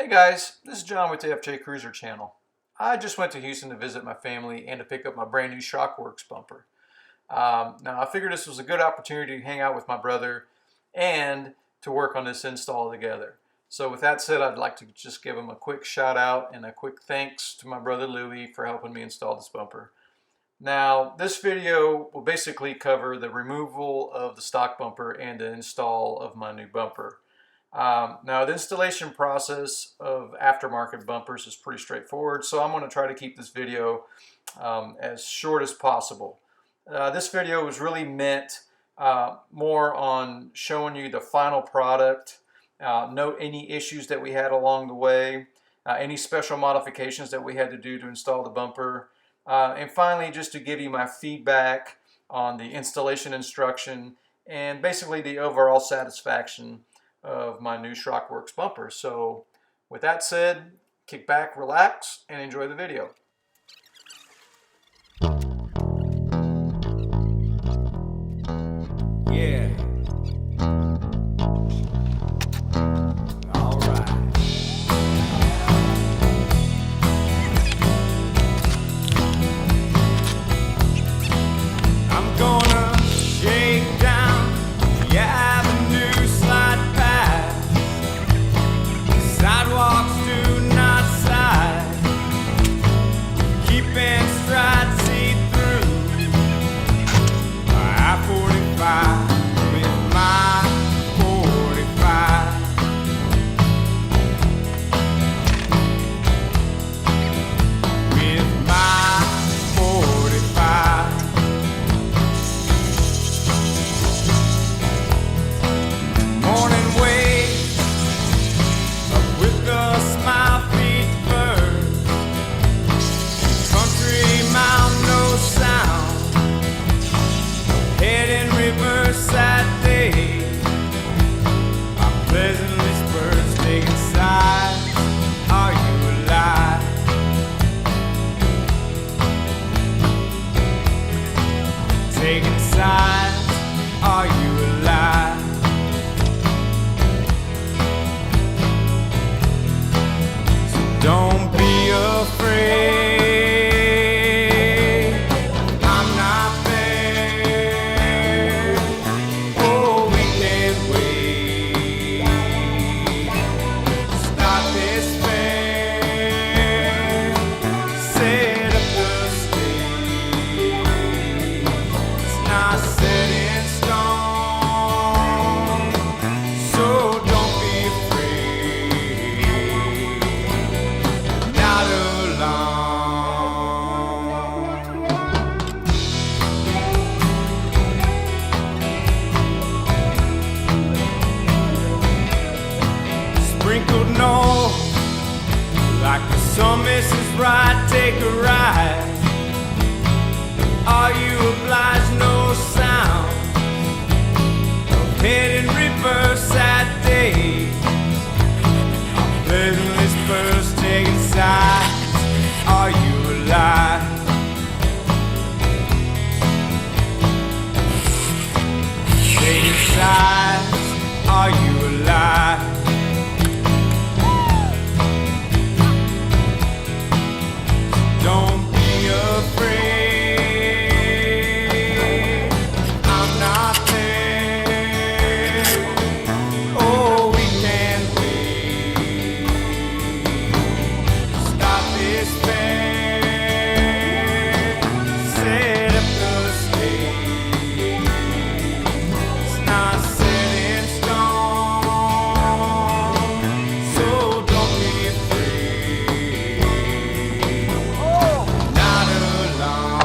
Hey guys, this is John with the FJ Cruiser channel. I just went to Houston to visit my family and to pick up my brand new Shrockworks bumper. Now I figured this was a good opportunity to hang out with my brother and to work on this install together. So with that said, I'd like to just give him a quick shout out and a quick thanks to my brother Louie for helping me install this bumper. Now this video will basically cover the removal of the stock bumper and the install of my new bumper. Now the installation process of aftermarket bumpers is pretty straightforward, so I'm going to try to keep this video as short as possible. This video was really meant more on showing you the final product, note any issues that we had along the way, any special modifications that we had to do to install the bumper, and finally just to give you my feedback on the installation instruction and basically the overall satisfaction of my new Shrockworks bumper. So with that said, kick back, relax, and enjoy the video. Yeah. All right. I'm gonna shake down the avenue, slide past sidewalks, do not side, keep in stride, see through I-45 with my 45. With my 45. Morning wake up with a smile, feet first. Country mile, no sound. Head in reverse that day. I'm pleasantly spurs, taking sides. Are you alive? Taking sides. Are you alive? So don't be afraid. Sprinkled north, like the sun misses right, take a ride. Are you obliged? No sound of head in reverse that day. I'm pleasantly spurs, taking sides. Are you alive? Taking sides. Are you alive? Don't be afraid. I'm not there. Oh, we can't wait. Stop this fair. Set up the stage. It's not set in stone. So don't be afraid. Not alone.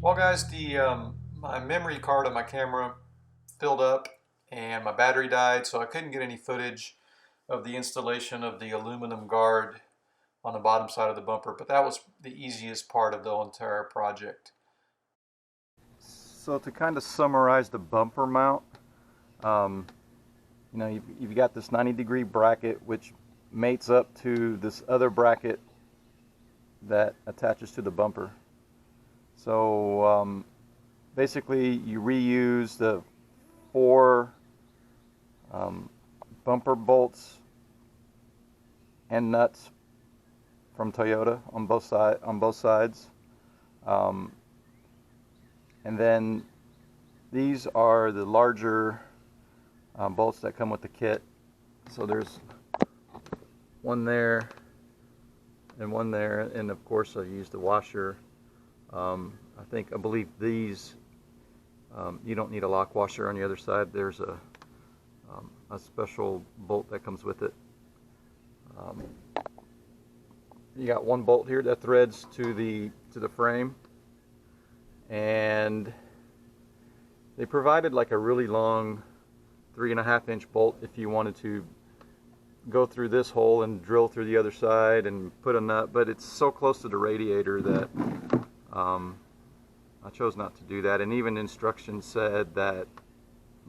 Well, guys, my memory card on my camera filled up and my battery died, so I couldn't get any footage of the installation of the aluminum guard on the bottom side of the bumper, but that was the easiest part of the entire project. So to kind of summarize the bumper mount, you know, you've got this 90-degree bracket which mates up to this other bracket that attaches to the bumper. So basically you reuse the 4 bumper bolts and nuts from Toyota on both sides. And then these are the larger bolts that come with the kit. So there's one there and one there, and of course I used the washer. I believe these you don't need a lock washer on the other side. There's a special bolt that comes with it. You got one bolt here that threads to the frame, and they provided like a really long 3.5-inch bolt if you wanted to go through this hole and drill through the other side and put a nut, but it's so close to the radiator that I chose not to do that. And even instructions said that,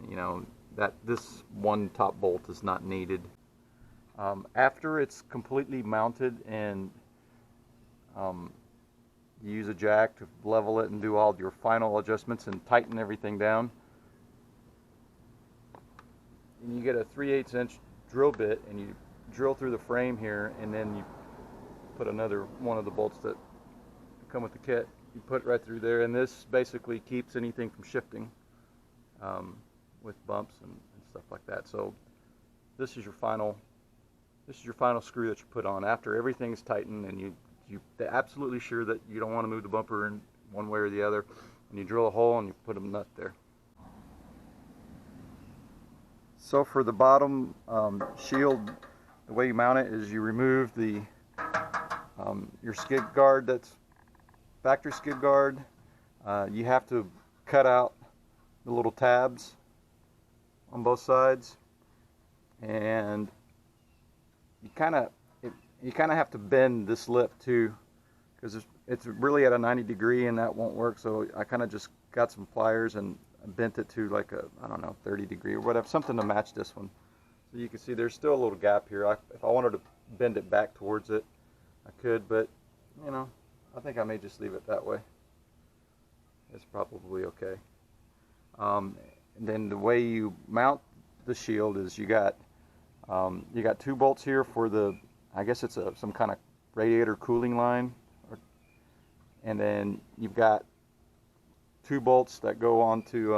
you know, that this one top bolt is not needed. After it's completely mounted and you use a jack to level it and do all your final adjustments and tighten everything down, and you get a 3/8-inch drill bit and you drill through the frame here, and then you put another one of the bolts that come with the kit, you put it right through there, and this basically keeps anything from shifting with bumps and stuff like that. So this is your final screw that you put on after everything's tightened and you're absolutely sure that you don't want to move the bumper in one way or the other, and you drill a hole and you put a nut there. So for the bottom shield, the way you mount it is you remove the your skid guard, that's factory skid guard. You have to cut out the little tabs on both sides, and you kind of have to bend this lip too, because it's really at a 90 degree and that won't work. So I kind of just got some pliers and bent it to like a, I don't know, 30 degree or whatever, something to match this one. So you can see there's still a little gap here. If I wanted to bend it back towards it, I could, but you know, I think I may just leave it that way. It's probably okay. And then the way you mount the shield is you got 2 bolts here for the, I guess it's some kind of radiator cooling line, and then you've got 2 bolts that go onto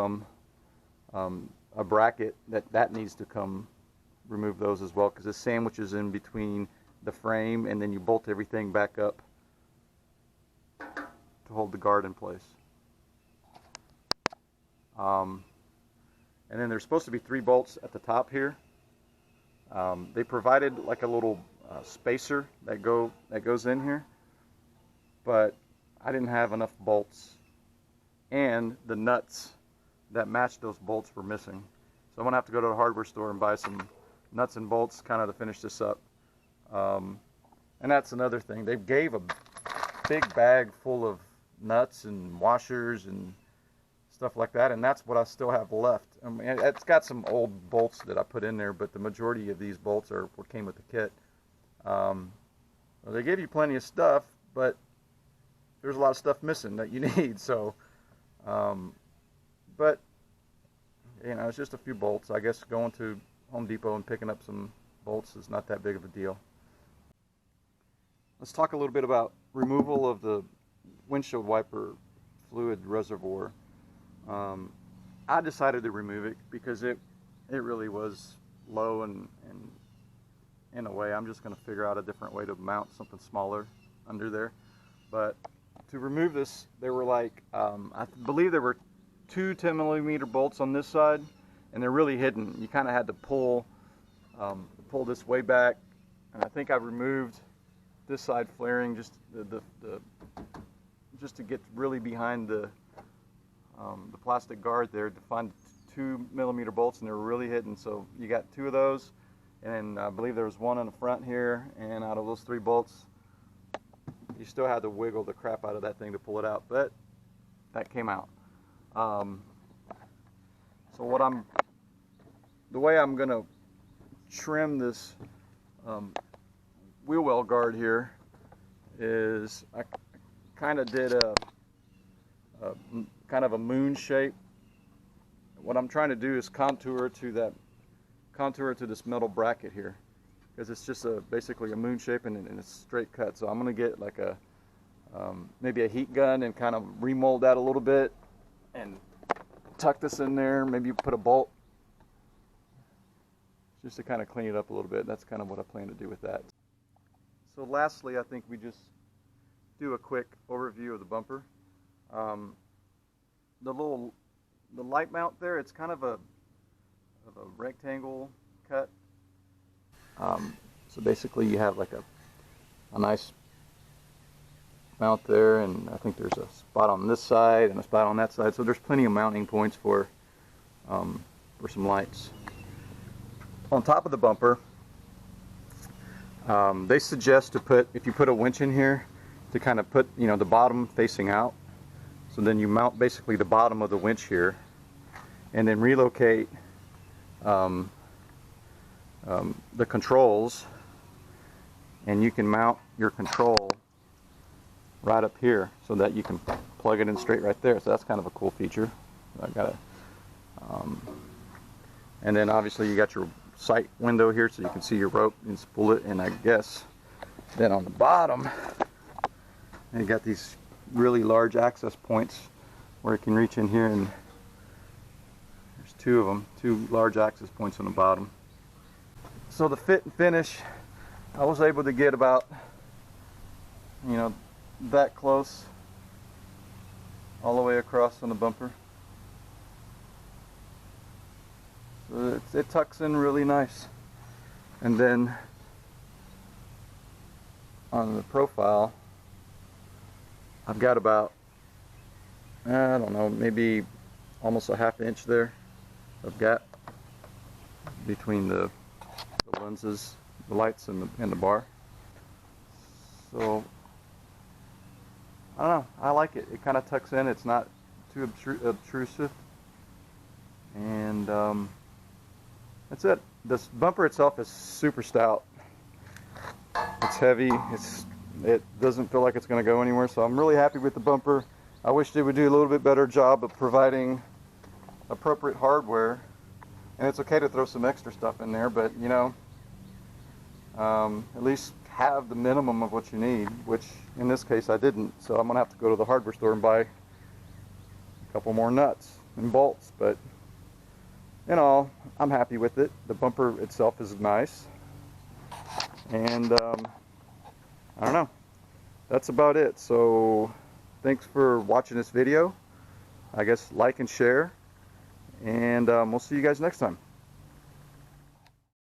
a bracket that needs to come remove those as well, because it sandwiches in between the frame, and then you bolt everything back up to hold the guard in place. And then there's supposed to be 3 bolts at the top here. They provided like a little spacer that goes in here, but I didn't have enough bolts, and the nuts that matched those bolts were missing. So I'm gonna have to go to the hardware store and buy some nuts and bolts kind of to finish this up. And that's another thing. They gave a big bag full of nuts and washers and stuff like that, and that's what I still have left. I mean, it's got some old bolts that I put in there, but the majority of these bolts are what came with the kit. Well, they gave you plenty of stuff, but there's a lot of stuff missing that you need. So, but you know, it's just a few bolts. I guess going to Home Depot and picking up some bolts is not that big of a deal. Let's talk a little bit about removal of the windshield wiper fluid reservoir. I decided to remove it because it really was low, and in a way I'm just going to figure out a different way to mount something smaller under there. But to remove this, there were like I believe there were 2 10mm bolts on this side, and they're really hidden. You kind of had to pull this way back, and I think I removed this side flaring just to get really behind the the plastic guard there to find 2mm bolts, and they were really hidden. So you got 2 of those, and I believe there was 1 on the front here, and out of those 3 bolts, you still had to wiggle the crap out of that thing to pull it out, but that came out. So the way I'm gonna trim this wheel well guard here is I kind of did a kind of a moon shape. What I'm trying to do is contour to this metal bracket here, because it's just basically a moon shape and it's straight cut. So I'm gonna get like a maybe a heat gun and kind of remold that a little bit and tuck this in there. Maybe put a bolt just to kind of clean it up a little bit. That's kind of what I plan to do with that. So lastly, I think we just do a quick overview of the bumper. The light mount there, it's kind of a rectangle cut. So basically you have like a nice mount there, and I think there's a spot on this side and a spot on that side. So there's plenty of mounting points for some lights. On top of the bumper, they suggest to put, if you put a winch in here, to kind of put, you know, the bottom facing out. So then you mount basically the bottom of the winch here, and then relocate the controls, and you can mount your control right up here so that you can plug it in straight right there. So that's kind of a cool feature. I got it. And then obviously you got your sight window here so you can see your rope and spool it. And I guess then on the bottom you got these really large access points where you can reach in here, and there's 2 of them, 2 large access points on the bottom. So the fit and finish, I was able to get about, you know, that close all the way across on the bumper. So it tucks in really nice. And then on the profile, I've got about, I don't know, maybe almost a ½ inch there of gap between the lenses, the lights, and the bar. So I don't know, I like it. It kind of tucks in. It's not too obtrusive, and that's it. This bumper itself is super stout. It's heavy. It doesn't feel like it's going to go anywhere, so I'm really happy with the bumper. I wish they would do a little bit better job of providing appropriate hardware, and it's okay to throw some extra stuff in there, but you know, at least have the minimum of what you need, which in this case I didn't. So I'm gonna have to go to the hardware store and buy a couple more nuts and bolts, but in all, I'm happy with it. The bumper itself is nice, and I don't know, that's about it. So thanks for watching this video. I guess like and share, and we'll see you guys next time.